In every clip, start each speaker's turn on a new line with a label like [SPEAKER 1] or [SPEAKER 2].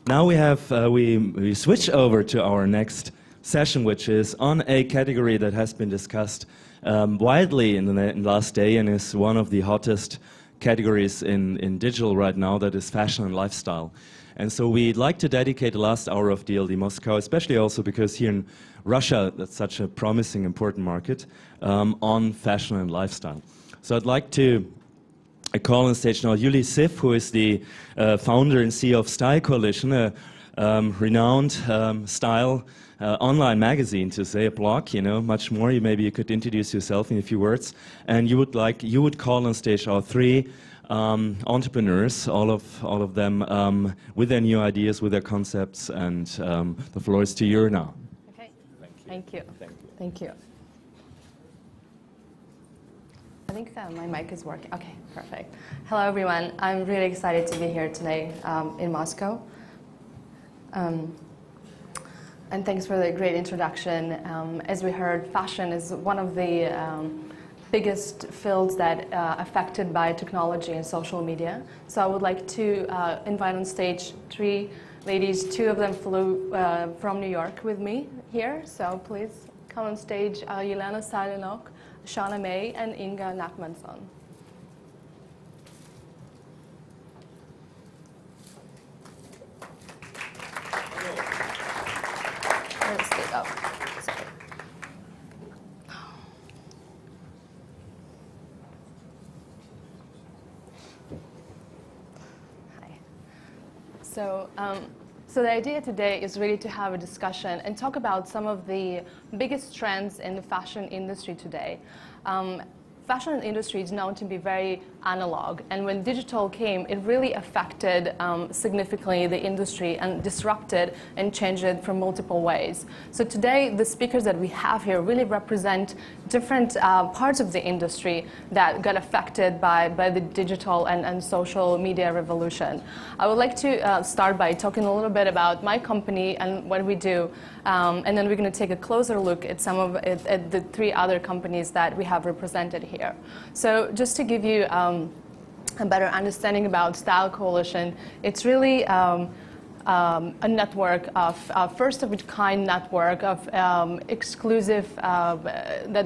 [SPEAKER 1] Now we switch over to our next session, which is on a category that has been discussed widely in the last day and is one of the hottest categories in digital right now, that is fashion and lifestyle. And so we'd like to dedicate the last hour of DLD Moscow, especially also because here in Russia, that's such a promising, important market, on fashion and lifestyle. So I'd like to call on stage now Yuli Ziv, who is the founder and CEO of Style Coalition, a renowned style online magazine, to say, a blog, you know, much more. Maybe you could introduce yourself in a few words. And you would call on stage our three entrepreneurs, all of them with their new ideas, with their concepts, and the floor is to you now.
[SPEAKER 2] Okay. Thank you. Thank you. I think my mic is working. Okay, perfect. Hello, everyone. I'm really excited to be here today in Moscow. And thanks for the great introduction. As we heard, fashion is one of the biggest fields that affected by technology and social media. So I would like to invite on stage three ladies. Two of them flew from New York with me here. So please come on stage, Elena Silenok, Shauna Mei, and Inga Nakhmanson. So the idea today is really to have a discussion and talk about some of the biggest trends in the fashion industry today. Fashion industry is known to be very analog, and when digital came, it really affected significantly the industry and disrupted and changed it from multiple ways. So today, the speakers that we have here really represent different parts of the industry that got affected by the digital and social media revolution. I would like to start by talking a little bit about my company and what we do, and then we're going to take a closer look at some of at the three other companies that we have represented here. So just to give you a better understanding about Style Coalition, it's really a network of first of its kind network of that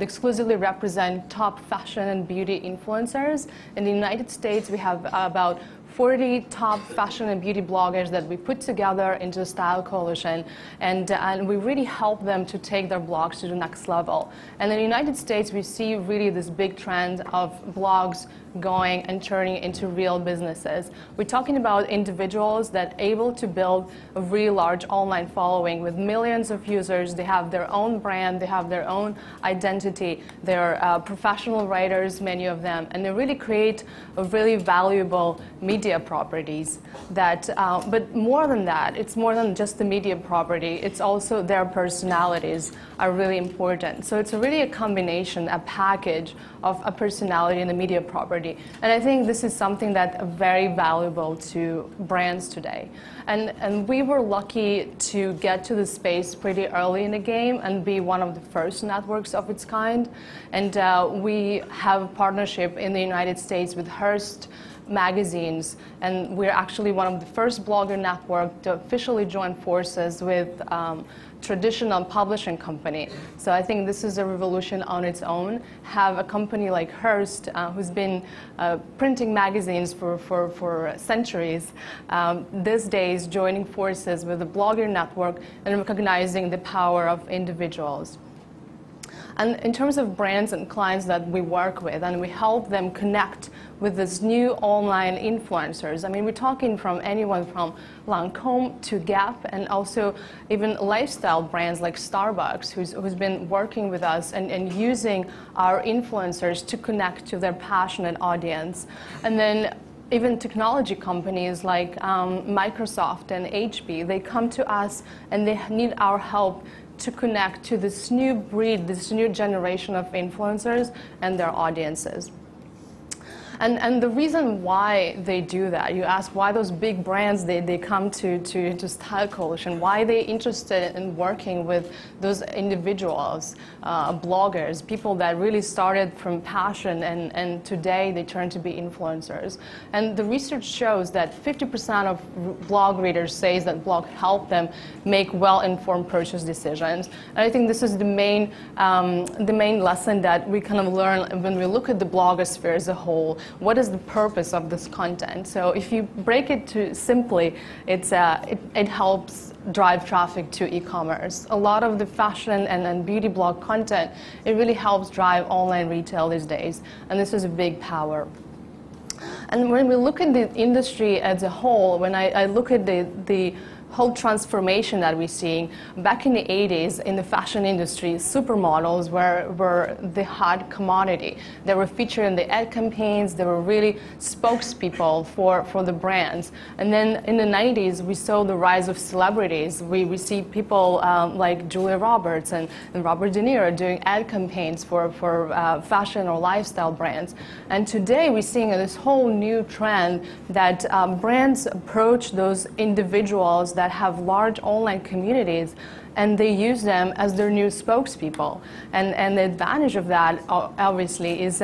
[SPEAKER 2] exclusively represent top fashion and beauty influencers. In the United States, we have about 40 top fashion and beauty bloggers that we put together into the Style Coalition, and we really help them to take their blogs to the next level. And in the United States, we see really this big trend of blogs going and turning into real businesses. We're talking about individuals that are able to build a really large online following with millions of users. They have their own brand, they have their own identity, they're professional writers, many of them, and they really create a really valuable media properties that, but more than that, it's more than just the media property, it's also their personalities are really important. So it's really a combination, a package of a personality and a media property. And I think this is something that's very valuable to brands today. And we were lucky to get to the space pretty early in the game and be one of the first networks of its kind. And we have a partnership in the United States with Hearst magazines, and we're actually one of the first blogger network to officially join forces with traditional publishing company. So I think this is a revolution on its own. Have a company like Hearst, who's been printing magazines for centuries, these days joining forces with the blogger network and recognizing the power of individuals. And in terms of brands and clients that we work with, and we help them connect with this new online influencers. I mean, we're talking from anyone from Lancome to Gap, and also even lifestyle brands like Starbucks, who's been working with us and using our influencers to connect to their passionate audience. And then even technology companies like Microsoft and HP, they come to us and they need our help to connect to this new breed, this new generation of influencers and their audiences. And the reason why they do that, you ask why those big brands, they come to Style Coalition, why they're interested in working with those individuals, bloggers, people that really started from passion and today they turn to be influencers. And the research shows that 50% of blog readers say that blog helped them make well-informed purchase decisions. And I think this is the main lesson that we kind of learn when we look at the blogosphere as a whole. What is the purpose of this content? So if you break it to simply, it helps drive traffic to e-commerce. A lot of the fashion and beauty blog content, it really helps drive online retail these days, and this is a big power. And when we look at the industry as a whole, when I look at the whole transformation that we're seeing. Back in the 80s, in the fashion industry, supermodels were the hot commodity. They were featured in the ad campaigns. They were really spokespeople for the brands. And then in the 90s, we saw the rise of celebrities. We see people like Julia Roberts and Robert De Niro doing ad campaigns for fashion or lifestyle brands. And today, we're seeing this whole new trend that brands approach those individuals that have large online communities, and they use them as their new spokespeople. And the advantage of that, obviously, is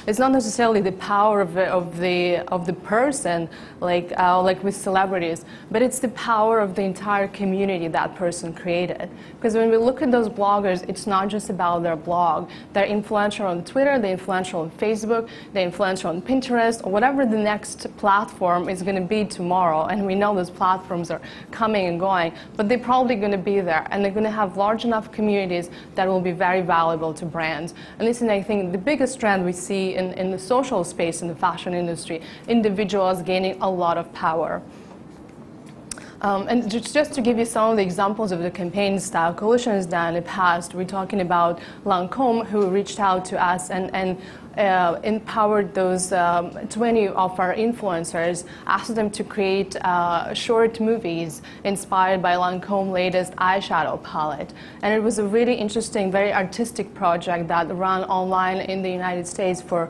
[SPEAKER 2] it's not necessarily the power of the person, like with celebrities, but it's the power of the entire community that person created. Because when we look at those bloggers, it's not just about their blog. They're influential on Twitter, they're influential on Facebook, they're influential on Pinterest, or whatever the next platform is going to be tomorrow. And we know those platforms are coming and going, but they're probably going to be there. And they're going to have large enough communities that will be very valuable to brands. And this is, I think, the biggest trend we see in the social space in the fashion industry, individuals gaining a lot of power. And just to give you some of the examples of the campaigns Style Coalition has done in the past, we're talking about Lancôme, who reached out to us and empowered those 20 of our influencers, asked them to create short movies inspired by Lancome's latest eyeshadow palette. And it was a really interesting, very artistic project that ran online in the United States for,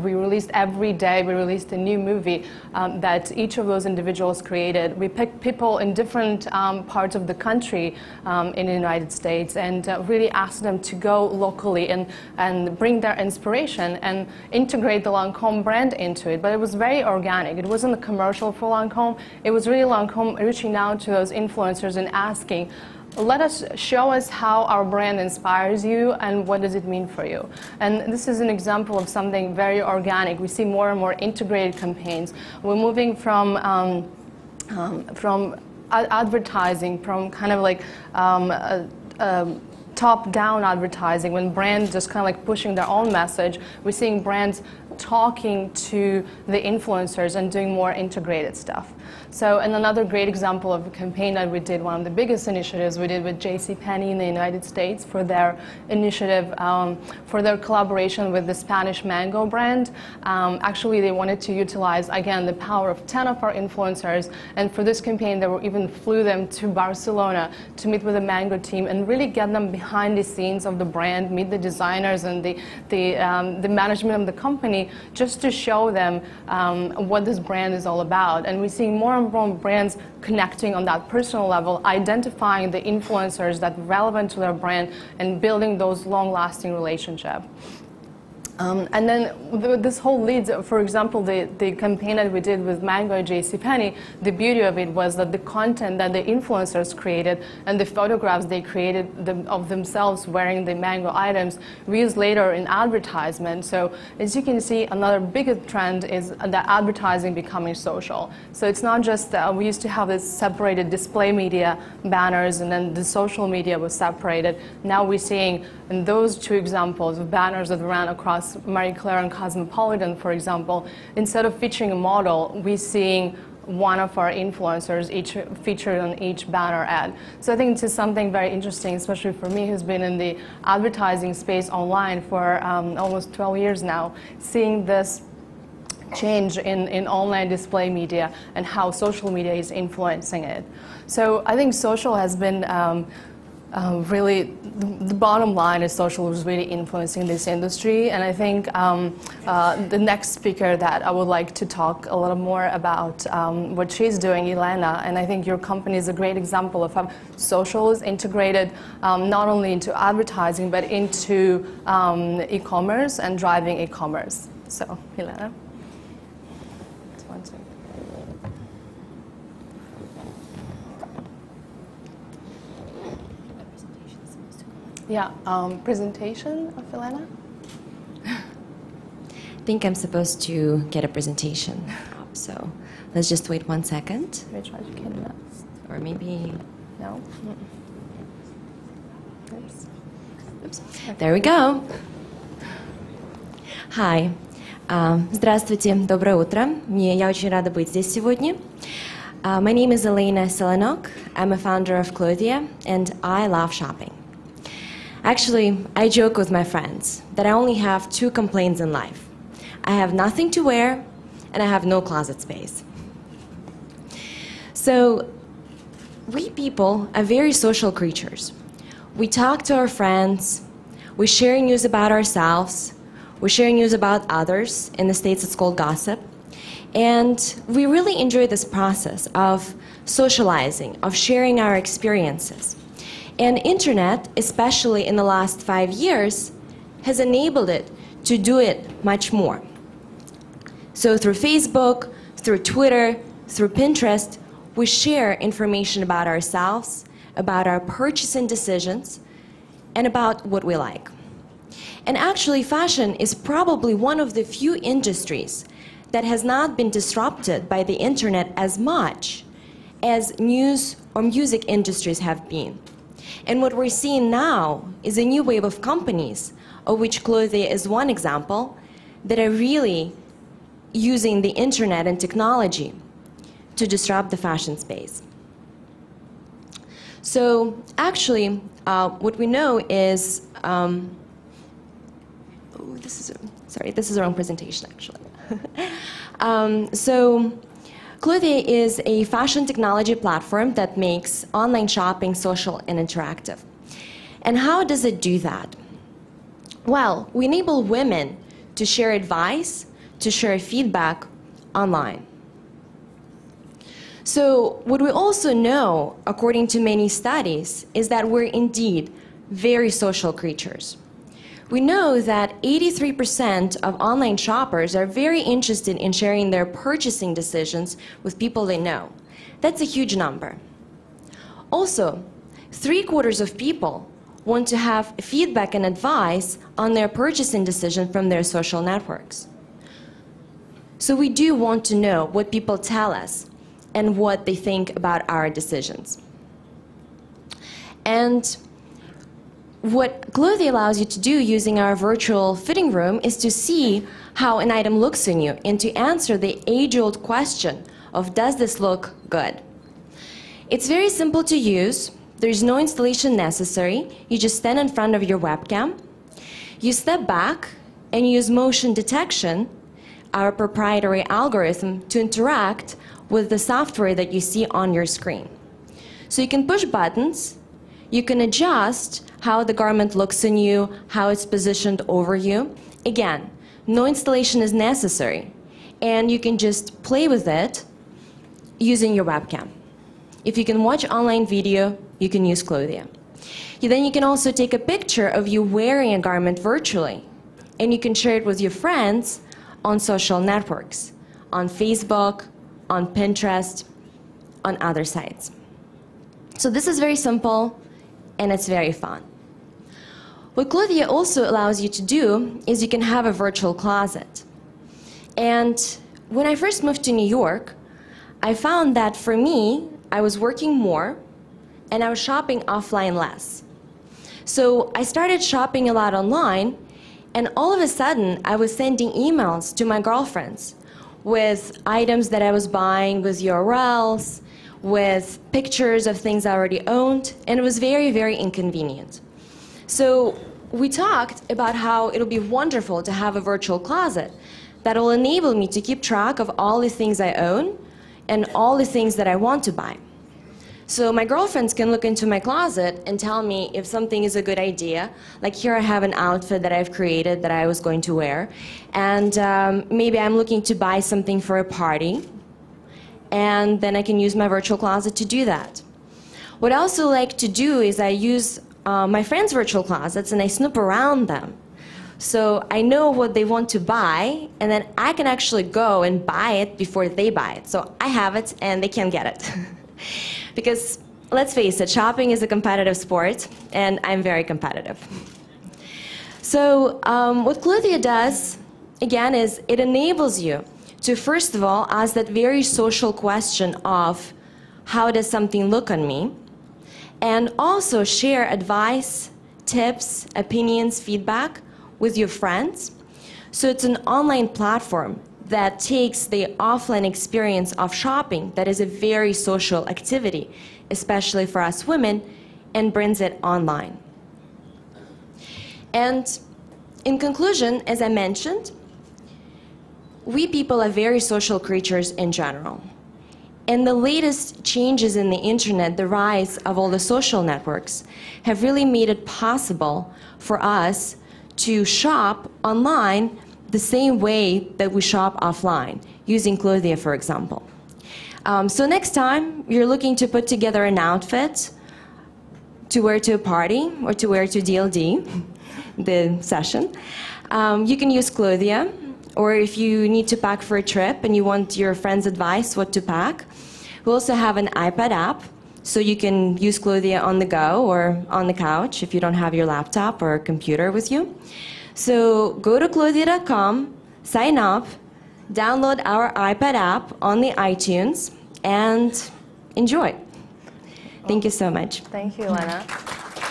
[SPEAKER 2] we released every day, we released a new movie that each of those individuals created. We picked people in different parts of the country in the United States and really asked them to go locally and bring their inspiration and integrate the Lancôme brand into it. But it was very organic. It wasn't a commercial for Lancôme. It was really Lancôme reaching out to those influencers and asking, show us how our brand inspires you and what does it mean for you. And this is an example of something very organic. We see more and more integrated campaigns. We're moving from advertising, from kind of like top-down advertising, when brands just kind of like pushing their own message. We're seeing brands talking to the influencers and doing more integrated stuff. So, and another great example of a campaign that we did, one of the biggest initiatives we did with JCPenney in the United States for their initiative, for their collaboration with the Spanish mango brand. Actually, they wanted to utilize, again, the power of 10 of our influencers, and for this campaign, they even flew them to Barcelona to meet with the mango team and really get them behind the scenes of the brand, meet the designers and the management of the company, just to show them what this brand is all about. And we're seeing more and more brands connecting on that personal level, identifying the influencers that are relevant to their brand and building those long-lasting relationships. And then this whole leads, for example, the campaign that we did with Mango at JCPenney, the beauty of it was that the content that the influencers created and the photographs they created of themselves wearing the Mango items we used later in advertisement. So as you can see, another bigger trend is that advertising becoming social. So it's not just, we used to have this separated display media banners and then the social media was separated. Now we're seeing in those two examples of banners that ran across Marie Claire and Cosmopolitan, for example, instead of featuring a model, we're seeing one of our influencers each featured on each banner ad. So I think this is something very interesting, especially for me who's been in the advertising space online for almost 12 years now, seeing this change in online display media and how social media is influencing it. So I think social has been really, the bottom line is social is really influencing this industry. And I think the next speaker that I would like to talk a little more about what she's doing, Elena, and I think your company is a great example of how social is integrated not only into advertising, but into e-commerce and driving e-commerce. So, Elena. Yeah, presentation of Elena.
[SPEAKER 3] I think I'm supposed to get a presentation up, so let's just wait 1 second.
[SPEAKER 2] Let me try to get next.
[SPEAKER 3] Or maybe...
[SPEAKER 2] No?
[SPEAKER 3] Oops. Oops. There we go. Hi. Здравствуйте, доброе утро. Я очень рада быть здесь сегодня. My name is Elena Silenok. I'm a founder of Clothia, and I love shopping. Actually, I joke with my friends that I only have 2 complaints in life. I have nothing to wear, and I have no closet space. So, we people are very social creatures. We talk to our friends, we share news about ourselves, we share news about others. In the States, it's called gossip. And we really enjoy this process of socializing, of sharing our experiences. And internet, especially in the last 5 years, has enabled it to do it much more. So through Facebook, through Twitter, through Pinterest, we share information about ourselves, about our purchasing decisions, and about what we like. And actually, fashion is probably one of the few industries that has not been disrupted by the internet as much as news or music industries have been. And what we're seeing now is a new wave of companies, of which Clothia is one example, that are really using the internet and technology to disrupt the fashion space. So actually, what we know is, this is the wrong presentation actually. So Clothia is a fashion technology platform that makes online shopping social and interactive. And how does it do that? Well, we enable women to share advice, to share feedback online. So what we also know, according to many studies, is that we're indeed very social creatures. We know that 83% of online shoppers are very interested in sharing their purchasing decisions with people they know. That's a huge number. Also, 3/4 of people want to have feedback and advice on their purchasing decision from their social networks. So we do want to know what people tell us and what they think about our decisions. And what Clothia allows you to do using our virtual fitting room is to see how an item looks on you and to answer the age-old question of, does this look good? It's very simple to use. There's no installation necessary. You just stand in front of your webcam. You step back and use motion detection, our proprietary algorithm, to interact with the software that you see on your screen. So you can push buttons. You can adjust how the garment looks on you, how it's positioned over you. Again, no installation is necessary, and you can just play with it using your webcam. If you can watch online video, you can use Clothia. Then you can also take a picture of you wearing a garment virtually, and you can share it with your friends on social networks, on Facebook, on Pinterest, on other sites. So this is very simple, and it's very fun. What Clothia also allows you to do is you can have a virtual closet. And when I first moved to New York, I found that for me, I was working more and I was shopping offline less. So I started shopping a lot online, and all of a sudden I was sending emails to my girlfriends with items that I was buying, with URLs, with pictures of things I already owned, and it was very, very inconvenient. So we talked about how it'll be wonderful to have a virtual closet that will enable me to keep track of all the things I own and all the things that I want to buy. So my girlfriends can look into my closet and tell me if something is a good idea. Like here I have an outfit that I've created that I was going to wear. And maybe I'm looking to buy something for a party. And then I can use my virtual closet to do that. What I also like to do is I use my friends' virtual closets and I snoop around them. So I know what they want to buy, and then I can actually go and buy it before they buy it. So I have it and they can't get it. Because let's face it, shopping is a competitive sport, and I'm very competitive. So what Clothia does, again, is it enables you to, first of all, ask that very social question of how does something look on me, and also share advice, tips, opinions, feedback with your friends. So it's an online platform that takes the offline experience of shopping, that is a very social activity, especially for us women, and brings it online. And in conclusion, as I mentioned, we people are very social creatures in general. And the latest changes in the internet, the rise of all the social networks, have really made it possible for us to shop online the same way that we shop offline, using Clothia, for example. So next time you're looking to put together an outfit to wear to a party or to wear to DLD, the session, you can use Clothia. Or if you need to pack for a trip and you want your friend's advice what to pack, we also have an iPad app, so you can use Clothia on the go or on the couch if you don't have your laptop or computer with you. So go to Clothia.com, sign up, download our iPad app on the iTunes, and enjoy. Thank you so much.
[SPEAKER 2] Thank you, Elena.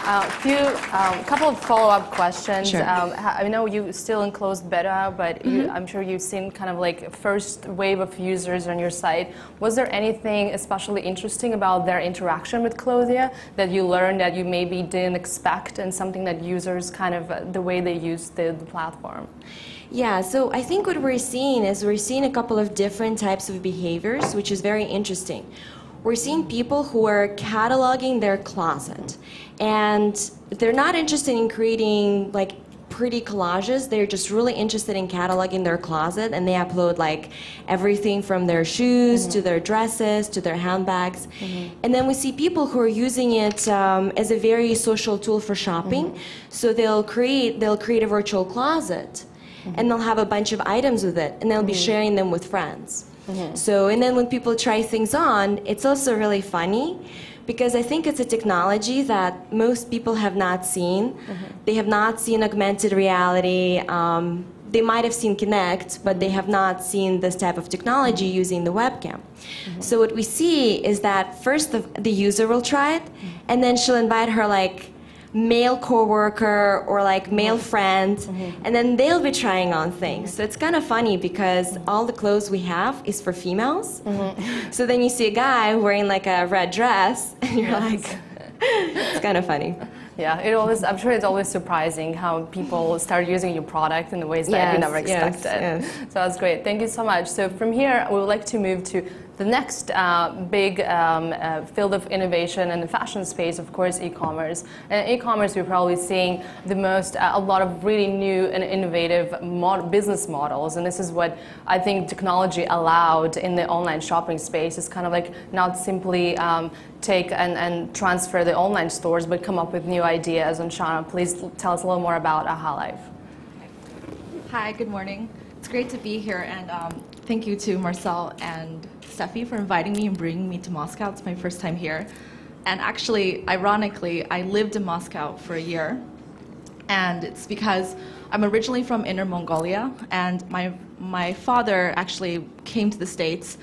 [SPEAKER 2] A couple of follow-up questions.
[SPEAKER 3] Sure.
[SPEAKER 2] I know you still in closed beta, but I'm sure you've seen kind of like first wave of users on your site. Was there anything especially interesting about their interaction with Clothia that you learned that you maybe didn't expect, and something that users kind of, the way they use the platform?
[SPEAKER 3] Yeah, so I think what we're seeing is we're seeing a couple of different types of behaviors, which is very interesting. We're seeing people who are cataloging their closet, and they're not interested in creating like pretty collages. They're just really interested in cataloging their closet, and they upload like everything from their shoes to their dresses to their handbags. And then we see people who are using it as a very social tool for shopping. So they'll create a virtual closet, and they'll have a bunch of items with it, and they'll be sharing them with friends. So, and then when people try things on, it's also really funny, because I think it's a technology that most people have not seen. They have not seen augmented reality. They might have seen Kinect, but they have not seen this type of technology using the webcam. So what we see is that first the user will try it, and then she'll invite her like male coworker or like male friend, and then they'll be trying on things. So it's kind of funny because all the clothes we have is for females. So then you see a guy wearing like a red dress, and you're like, it's kind of funny.
[SPEAKER 2] Yeah, I'm sure it's always surprising how people start using your product in the ways that you never expected. So that's great. Thank you so much. So from here, we would like to move to the next big field of innovation in the fashion space, of course, e-commerce. And e-commerce, we're probably seeing a lot of really new and innovative business models. And this is what I think technology allowed in the online shopping space. It's kind of like not simply take and transfer the online stores, but come up with new ideas. And Shauna, please tell us a little more about Aha Life.
[SPEAKER 4] Hi, good morning. It's great to be here, and thank you to Marcel and Steffi for inviting me and bringing me to Moscow. It's my first time here. And actually, ironically, I lived in Moscow for a year. And it's because I'm originally from Inner Mongolia, and my father actually came to the States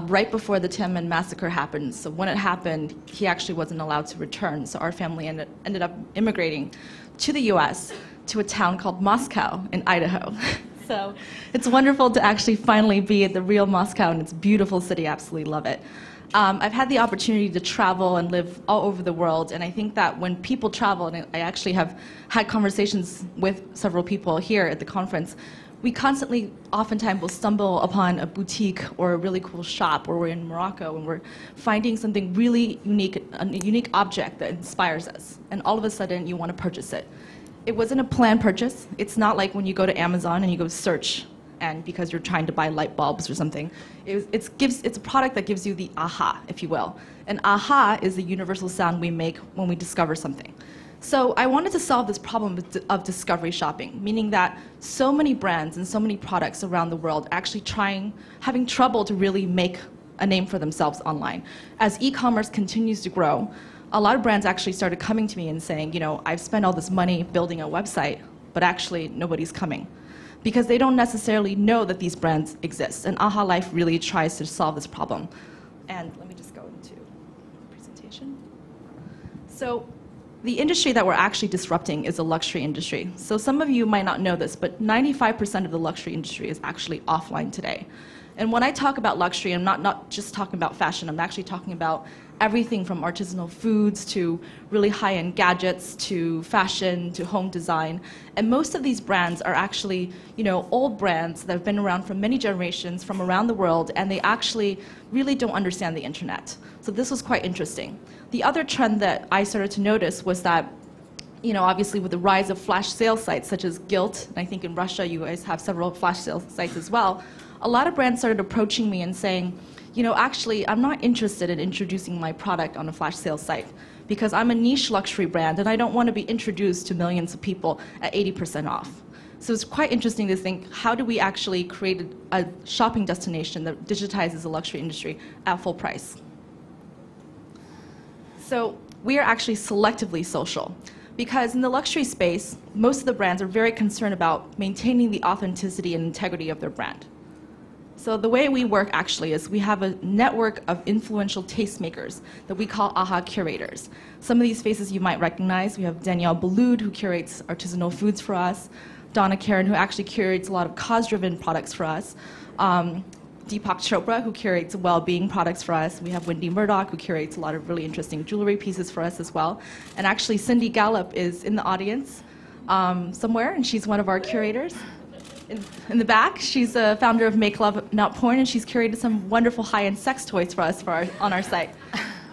[SPEAKER 4] right before the Tiananmen massacre happened. So when it happened, he actually wasn't allowed to return. So our family ended up immigrating to the US, to a town called Moscow in Idaho. So it's wonderful to actually finally be at the real Moscow, and it's a beautiful city. Absolutely love it. I've had the opportunity to travel and live all over the world, and I think that when people travel, and I actually have had conversations with several people here at the conference, we constantly, oftentimes, will stumble upon a boutique or a really cool shop, or we're in Morocco and we're finding something really unique, a unique object that inspires us. And all of a sudden, you want to purchase it. It wasn't a planned purchase. It's not like when you go to Amazon and you go search, and because you're trying to buy light bulbs or something. It's a product that gives you the aha, if you will. And aha is the universal sound we make when we discover something. So I wanted to solve this problem of discovery shopping, meaning that so many brands and so many products around the world actually having trouble to really make a name for themselves online. As e-commerce continues to grow, a lot of brands actually started coming to me and saying, you know, I've spent all this money building a website, but actually nobody's coming, because they don't necessarily know that these brands exist. And Aha Life really tries to solve this problem. And let me just go into presentation. So the industry that we're actually disrupting is the luxury industry. So some of you might not know this, but 95% of the luxury industry is actually offline today. And when I talk about luxury, I'm not just talking about fashion, I'm actually talking about everything from artisanal foods to really high-end gadgets to fashion to home design. And most of these brands are actually, you know, old brands that have been around for many generations from around the world, and they actually really don't understand the internet. So this was quite interesting. The other trend that I started to notice was that, you know, obviously with the rise of flash sale sites such as Gilt, and I think in Russia you guys have several flash sale sites as well, a lot of brands started approaching me and saying, you know, actually, I'm not interested in introducing my product on a flash sale site because I'm a niche luxury brand and I don't want to be introduced to millions of people at 80% off. So it's quite interesting to think, how do we actually create a shopping destination that digitizes the luxury industry at full price? So we are actually selectively social, because in the luxury space, most of the brands are very concerned about maintaining the authenticity and integrity of their brand. So the way we work actually is we have a network of influential tastemakers that we call AHA curators. Some of these faces you might recognize. We have Danielle Baloud, who curates artisanal foods for us, Donna Karen, who actually curates a lot of cause-driven products for us, Deepak Chopra, who curates well-being products for us. We have Wendy Murdoch, who curates a lot of really interesting jewelry pieces for us as well. And actually, Cindy Gallup is in the audience somewhere, and she's one of our curators. In the back, she's a founder of Make Love Not Porn, and she's curated some wonderful high-end sex toys for us on our site.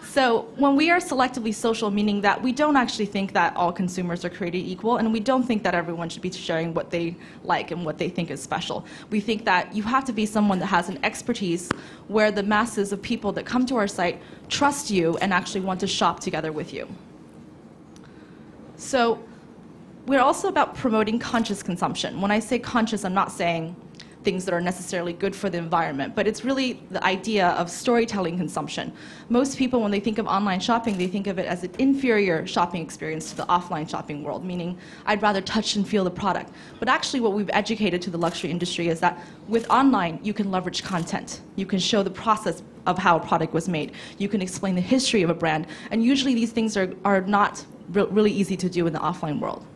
[SPEAKER 4] So when we are selectively social, meaning that we don't actually think that all consumers are created equal, and we don't think that everyone should be sharing what they like and what they think is special. We think that you have to be someone that has an expertise where the masses of people that come to our site trust you and actually want to shop together with you. So we're also about promoting conscious consumption. When I say conscious, I'm not saying things that are necessarily good for the environment, but it's really the idea of storytelling consumption. Most people, when they think of online shopping, they think of it as an inferior shopping experience to the offline shopping world, meaning I'd rather touch and feel the product. But actually what we've educated to the luxury industry is that with online, you can leverage content. You can show the process of how a product was made. You can explain the history of a brand. And usually these things are not really easy to do in the offline world.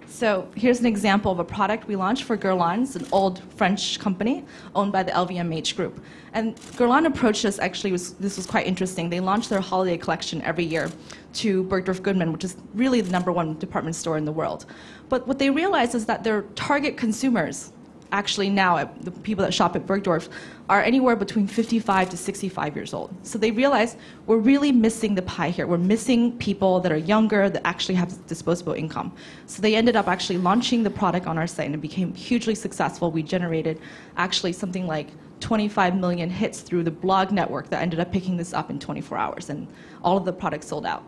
[SPEAKER 4] So here's an example of a product we launched for Guerlain. It's an old French company owned by the LVMH group. And Guerlain approached us, actually, this was quite interesting. They launched their holiday collection every year to Bergdorf Goodman, which is really the #1 department store in the world. But what they realized is that their target consumers, actually now, the people that shop at Bergdorf, are anywhere between 55 to 65 years old. So they realized we're really missing the pie here. We're missing people that are younger, that actually have disposable income. So they ended up actually launching the product on our site, and it became hugely successful. We generated actually something like 25 million hits through the blog network that ended up picking this up in 24 hours, and all of the products sold out.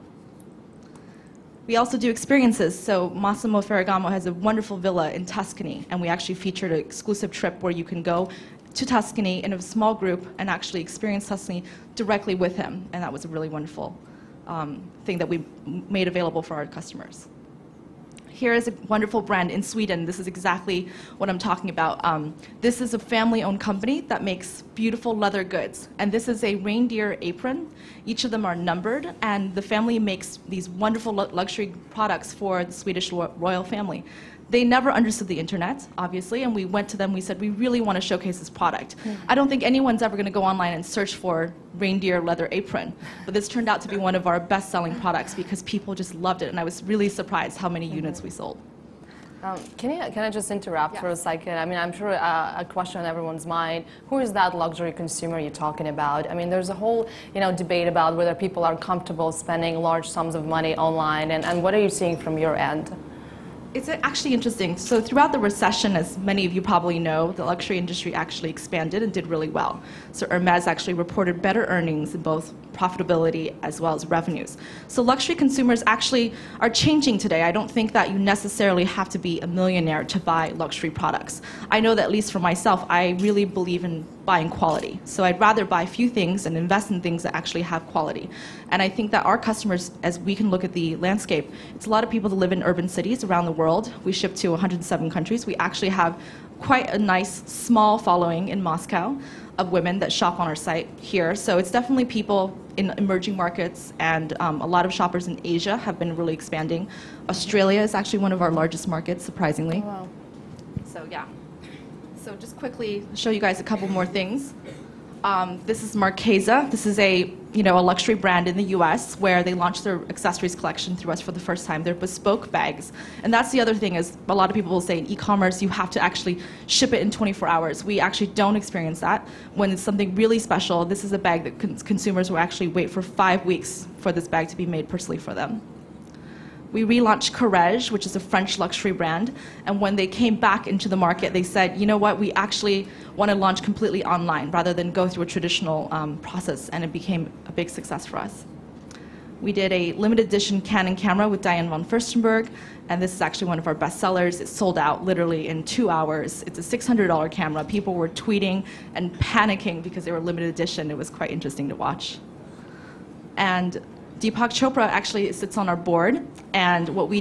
[SPEAKER 4] We also do experiences. So Massimo Ferragamo has a wonderful villa in Tuscany, and we actually featured an exclusive trip where you can go to Tuscany in a small group and actually experience Tuscany directly with him. And that was a really wonderful thing that we made available for our customers. Here is a wonderful brand in Sweden. This is exactly what I'm talking about. This is a family-owned company that makes beautiful leather goods. And this is a reindeer apron. Each of them are numbered, and the family makes these wonderful luxury products for the Swedish royal family. They never understood the internet, obviously, and we went to them, we said, we really want to showcase this product. I don't think anyone's ever going to go online and search for reindeer leather apron, but this turned out to be one of our best-selling products because people just loved it, and I was really surprised how many units we sold.
[SPEAKER 2] Can I just interrupt for a second? I mean, I'm sure a question on everyone's mind. Who is that luxury consumer you're talking about? I mean, there's a whole debate about whether people are comfortable spending large sums of money online, and what are you seeing from your end?
[SPEAKER 4] It's actually interesting. So throughout the recession, as many of you probably know, the luxury industry actually expanded and did really well. So Hermès actually reported better earnings in both profitability as well as revenues. So luxury consumers actually are changing today. I don't think that you necessarily have to be a millionaire to buy luxury products. I know that at least for myself, I really believe in buying quality. So I'd rather buy few things and invest in things that actually have quality. And I think that our customers, as we can look at the landscape, it's a lot of people that live in urban cities around the world. We ship to 107 countries. We actually have quite a nice small following in Moscow of women that shop on our site here. So it's definitely people in emerging markets, and a lot of shoppers in Asia have been really expanding. Australia is actually one of our largest markets, surprisingly.
[SPEAKER 2] Oh, wow.
[SPEAKER 4] So yeah. So just quickly show you guys a couple more things. This is Marchesa. This is a luxury brand in the US where they launched their accessories collection through us for the first time. They're bespoke bags. And that's the other thing, is a lot of people will say in e-commerce you have to actually ship it in 24 hours. We actually don't experience that. When it's something really special, this is a bag that consumers will actually wait for 5 weeks for this bag to be made personally for them. We relaunched Courrèges, which is a French luxury brand, and when they came back into the market, they said, you know what, we actually want to launch completely online rather than go through a traditional process, and it became a big success for us. We did a limited edition Canon camera with Diane von Furstenberg, and this is actually one of our best sellers. It sold out literally in 2 hours. It's a $600 camera. People were tweeting and panicking because they were limited edition. It was quite interesting to watch. And Deepak Chopra actually sits on our board, and what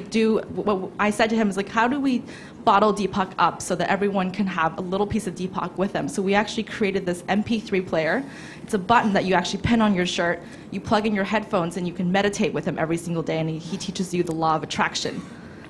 [SPEAKER 4] I said to him is, like, how do we bottle Deepak up so that everyone can have a little piece of Deepak with them? So we actually created this MP3 player. It's a button that you actually pin on your shirt, you plug in your headphones, and you can meditate with him every single day, and he teaches you the law of attraction.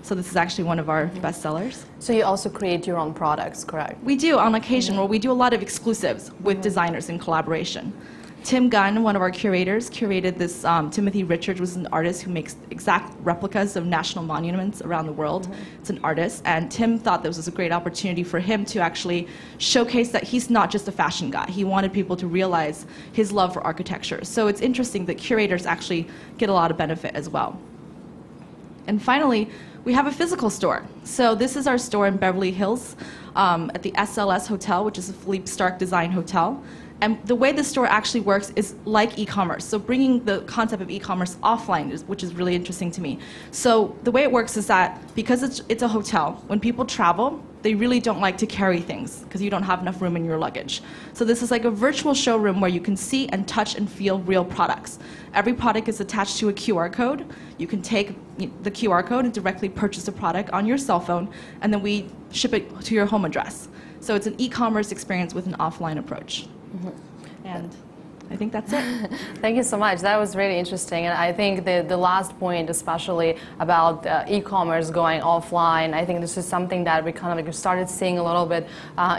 [SPEAKER 4] So this is actually one of our best sellers.
[SPEAKER 2] So you also create your own products, correct?
[SPEAKER 4] We do on occasion, where we do a lot of exclusives with designers in collaboration. Tim Gunn, one of our curators, curated this. Timothy Richards was an artist who makes exact replicas of national monuments around the world. It's an artist, and Tim thought this was a great opportunity for him to actually showcase that he's not just a fashion guy. He wanted people to realize his love for architecture. So it's interesting that curators actually get a lot of benefit as well. And finally, we have a physical store. So this is our store in Beverly Hills at the SLS Hotel, which is a Philippe Starck design hotel. And the way the store actually works is like e-commerce. So bringing the concept of e-commerce offline, which is really interesting to me. So the way it works is that because it's a hotel, when people travel, they really don't like to carry things because you don't have enough room in your luggage. So this is like a virtual showroom where you can see and touch and feel real products. Every product is attached to a QR code. You can take the QR code and directly purchase a product on your cell phone, and then we ship it to your home address. So it's an e-commerce experience with an offline approach. And I think that's it.
[SPEAKER 2] Thank you so much. That was really interesting. And I think the last point, especially about e-commerce going offline, I think this is something that we kind of started seeing a little bit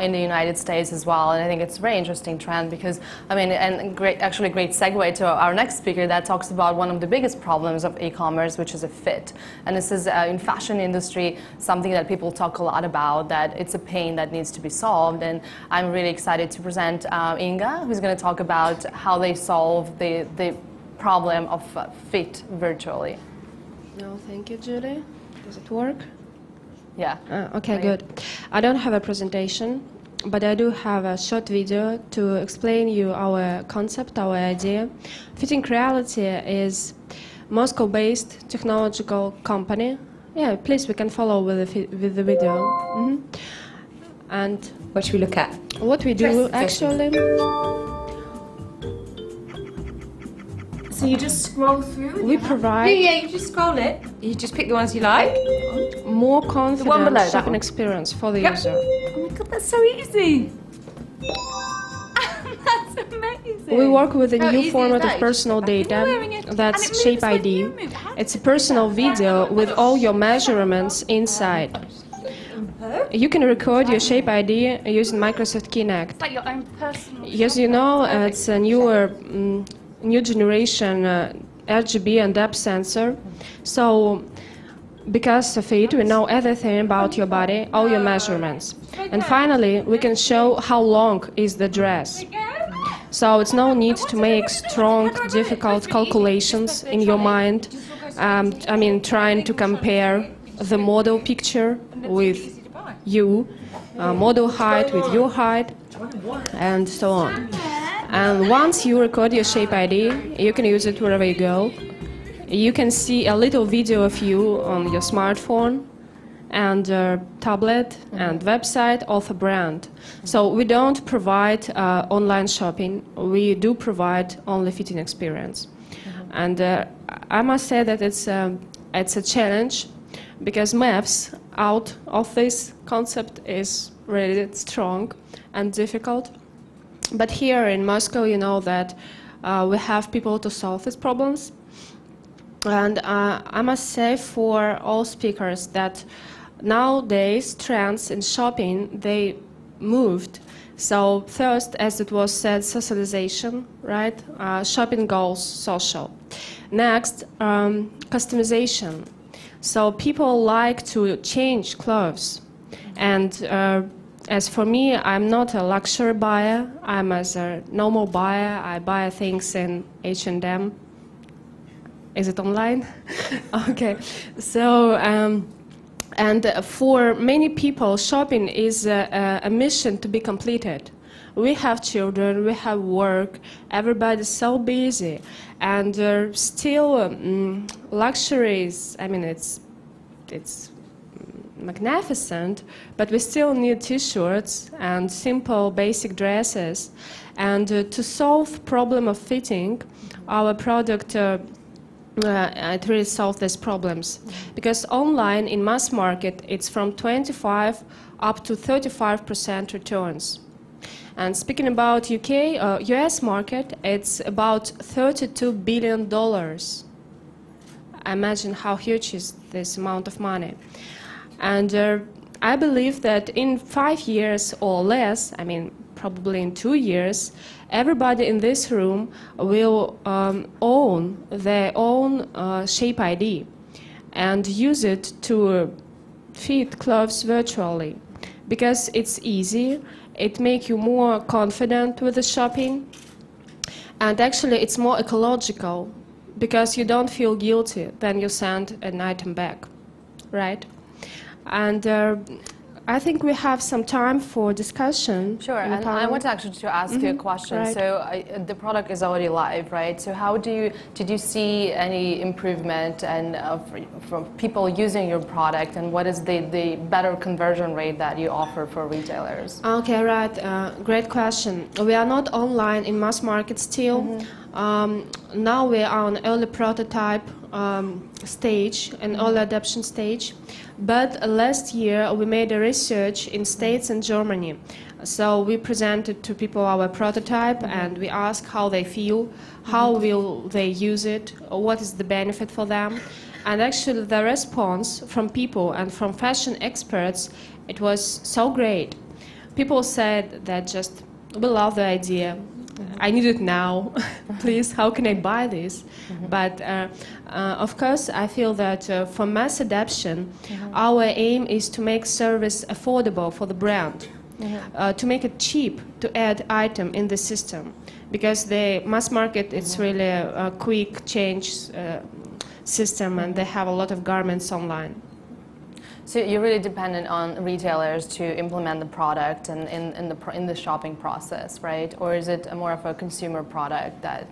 [SPEAKER 2] in the United States as well. And I think it's a very interesting trend because, I mean, and actually a great segue to our next speaker that talks about one of the biggest problems of e-commerce, which is a fit. And this is in fashion industry, something that people talk a lot about, that it's a pain that needs to be solved. And I'm really excited to present Inga, who's going to talk about how they solve the problem of fit virtually.
[SPEAKER 5] No, thank you, Julie. Does it work?
[SPEAKER 2] Yeah.
[SPEAKER 5] Okay, good. I don't have a presentation, but I do have a short video to explain you our concept, our idea. Fitting Reality is Moscow-based technological company. Yeah, please, we can follow with the video. And
[SPEAKER 6] what should we look at?
[SPEAKER 5] What we do actually.
[SPEAKER 6] So you just scroll through?
[SPEAKER 5] We provide...
[SPEAKER 6] Yeah, you just scroll it. You just pick the ones you like.
[SPEAKER 5] More confident
[SPEAKER 6] below,
[SPEAKER 5] shopping experience for the user.
[SPEAKER 6] Oh my god, that's so easy. That's amazing.
[SPEAKER 5] We work with a new format of personal data. That's Shape ID. It's a personal video with all your measurements inside. You can record your Shape ID using Microsoft Kinect.
[SPEAKER 6] It's like your own personal...
[SPEAKER 5] Yes, you know, it's a new generation RGB and depth sensor. So because of it, we know everything about your body, all your measurements. And finally, we can show how long is the dress. So it's no need to make strong, difficult calculations in your mind. I mean, trying to compare the model picture with you, model height with your height, and so on. And once you record your shape ID, you can use it wherever you go. You can see a little video of you on your smartphone and tablet and website of a brand. So we don't provide online shopping. We do provide only fitting experience. And I must say that it's a challenge, because maps out of this concept is really strong and difficult. But here in Moscow, you know that we have people to solve these problems. And I must say for all speakers that nowadays trends in shopping, they moved. So first, as it was said, socialization, right? Shopping goes social. Next, customization. So people like to change clothes. And as for me, I'm not a luxury buyer. I'm as a normal buyer. I buy things in H&M. Is it online? Okay. So, and for many people, shopping is a mission to be completed. We have children, we have work, everybody's so busy. And still, luxuries, I mean, it's magnificent, but we still need t-shirts and simple basic dresses. And to solve problem of fitting, our product it really solves these problems. Because online, in mass market, it's from 25 up to 35% returns. And speaking about US market, it's about $32 billion. Imagine how huge is this amount of money. And I believe that in 5 years or less, I mean, probably in 2 years, everybody in this room will own their own shape ID and use it to fit clothes virtually, because it's easy, it makes you more confident with the shopping, and actually it's more ecological, because you don't feel guilty when you send an item back, right? And I think we have some time for discussion.
[SPEAKER 2] Sure, and I want to actually ask you a question.
[SPEAKER 5] Right.
[SPEAKER 2] So the product is already live, right? So how did you see any improvement and from people using your product, and what is the better conversion rate that you offer for retailers?
[SPEAKER 5] Okay, right. Great question. We are not online in mass market still. Now we are on early prototype stage and early adoption stage. But last year we made a research in States and Germany. So we presented to people our prototype and we asked how they feel, how will they use it, what is the benefit for them. And actually the response from people and from fashion experts, it was so great. People said that just, we love the idea. I need it now. Please, how can I buy this? But of course, I feel that for mass adoption, our aim is to make service affordable for the brand, to make it cheap to add item in the system, because the mass market it's really a quick change system, and they have a lot of garments online.
[SPEAKER 2] So you're really dependent on retailers to implement the product and in the shopping process, right? Or is it more of a consumer product that?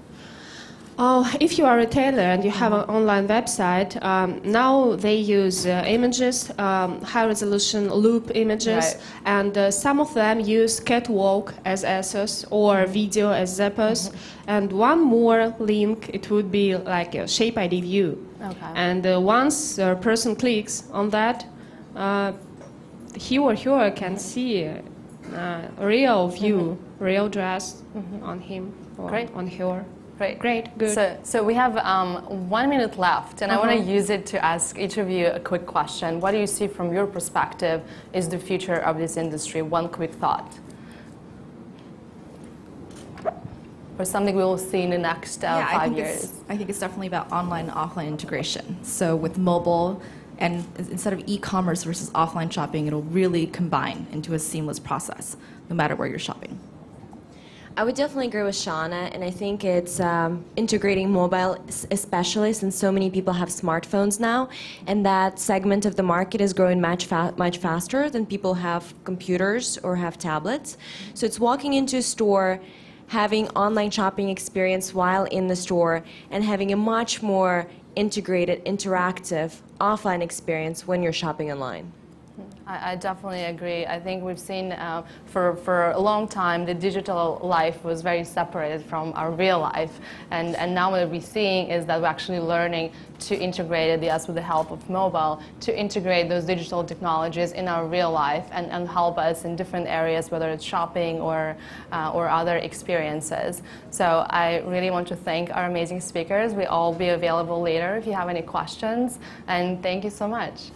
[SPEAKER 5] Oh, if you are a retailer and you have an online website, now they use images, high-resolution loop images,
[SPEAKER 2] Right.
[SPEAKER 5] and some of them use catwalk as assets or video as zappers. And one more link, it would be like a shape ID view.
[SPEAKER 2] Okay.
[SPEAKER 5] And once a person clicks on that, he or her can see a real view, real dress on him or
[SPEAKER 2] Great.
[SPEAKER 5] on her.
[SPEAKER 2] Great.
[SPEAKER 5] Good.
[SPEAKER 2] So we have 1 minute left, and I want to use it to ask each of you a quick question. What do you see from your perspective is the future of this industry? One quick thought. Or something we will see in the next 5 years.
[SPEAKER 4] I think it's definitely about online and offline integration. So with mobile And instead of e-commerce versus offline shopping, it'll really combine into a seamless process, no matter where you're shopping.
[SPEAKER 3] I would definitely agree with Shauna, and I think it's integrating mobile, especially since so many people have smartphones now, and that segment of the market is growing much faster than people have computers or have tablets. So it's walking into a store, having online shopping experience while in the store, and having a much more integrated, interactive offline experience when you're shopping online.
[SPEAKER 2] I definitely agree. I think we've seen for a long time the digital life was very separated from our real life, and now what we're seeing is that we're actually learning to integrate it, yes, with the help of mobile, to integrate those digital technologies in our real life and help us in different areas, whether it's shopping or other experiences. So I really want to thank our amazing speakers. We'll all be available later if you have any questions, and thank you so much.